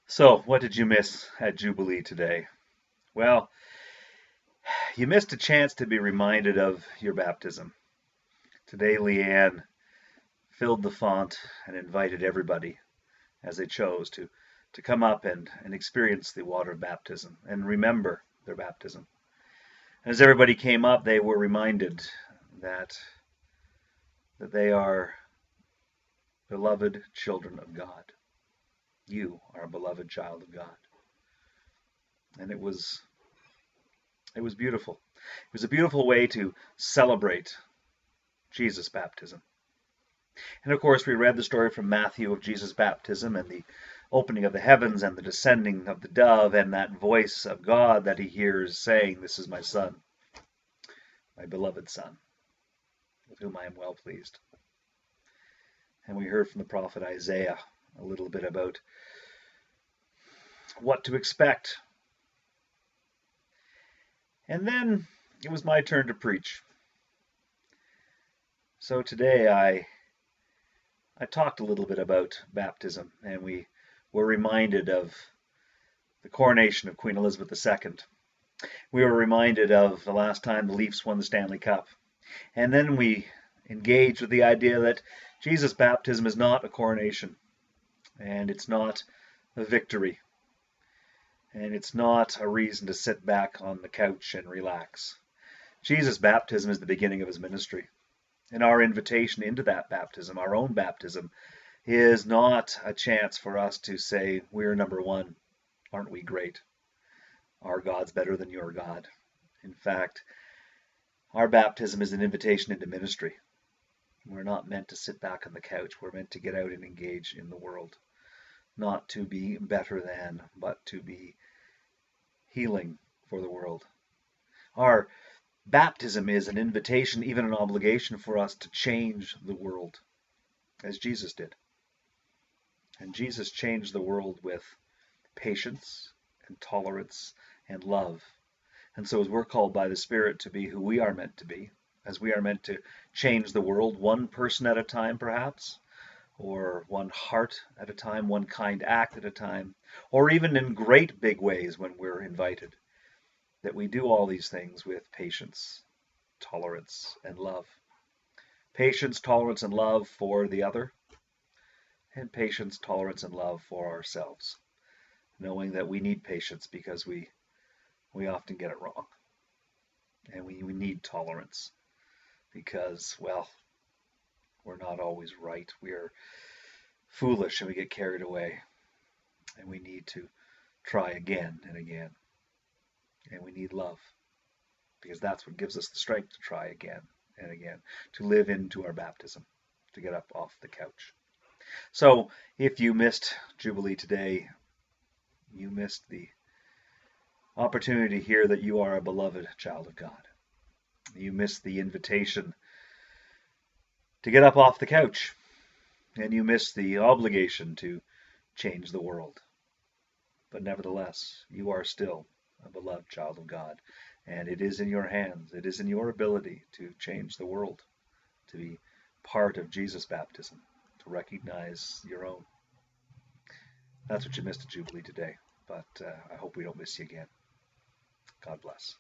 So, what did you miss at Jubilee today? Well, you missed a chance to be reminded of your baptism. Today, Leanne filled the font and invited everybody, as they chose, to come up and experience the water of baptism and remember their baptism. And as everybody came up, they were reminded that, that they are beloved children of God. You are a beloved child of God. And it was beautiful. It was a beautiful way to celebrate Jesus' baptism. And of course, we read the story from Matthew of Jesus' baptism and the opening of the heavens and the descending of the dove and that voice of God that he hears saying, "This is my son, my beloved son, with whom I am well pleased." And we heard from the prophet Isaiah a little bit about what to expect. And then it was my turn to preach. So today I talked a little bit about baptism, and we were reminded of the coronation of Queen Elizabeth II. We were reminded of the last time the Leafs won the Stanley Cup. And then we engaged with the idea that Jesus' baptism is not a coronation, and it's not a victory, and it's not a reason to sit back on the couch and relax. Jesus' baptism is the beginning of his ministry. And our invitation into that baptism, our own baptism, is not a chance for us to say, "We're number one. Aren't we great? Our God's better than your God." In fact, our baptism is an invitation into ministry. We're not meant to sit back on the couch. We're meant to get out and engage in the world. Not to be better than, but to be healing for the world. Our baptism is an invitation, even an obligation for us to change the world, as Jesus did. And Jesus changed the world with patience and tolerance and love. And so as we're called by the Spirit to be who we are meant to be, as we are meant to change the world one person at a time perhaps, or one heart at a time, one kind act at a time, or even in great big ways when we're invited, that we do all these things with patience, tolerance, and love. Patience, tolerance, and love for the other, and patience, tolerance, and love for ourselves, knowing that we need patience because we often get it wrong. And we need tolerance because, well, we're not always right. We are foolish and we get carried away. And we need to try again and again. And we need love because that's what gives us the strength to try again and again, to live into our baptism, to get up off the couch. So if you missed Jubilee today, you missed the opportunity to hear that you are a beloved child of God. You missed the invitation to get up off the couch, and you missed the obligation to change the world. But nevertheless, you are still a beloved child of God, and it is in your hands, it is in your ability to change the world, to be part of Jesus' baptism, to recognize your own. That's what you missed at Jubilee today, but I hope we don't miss you again. God bless.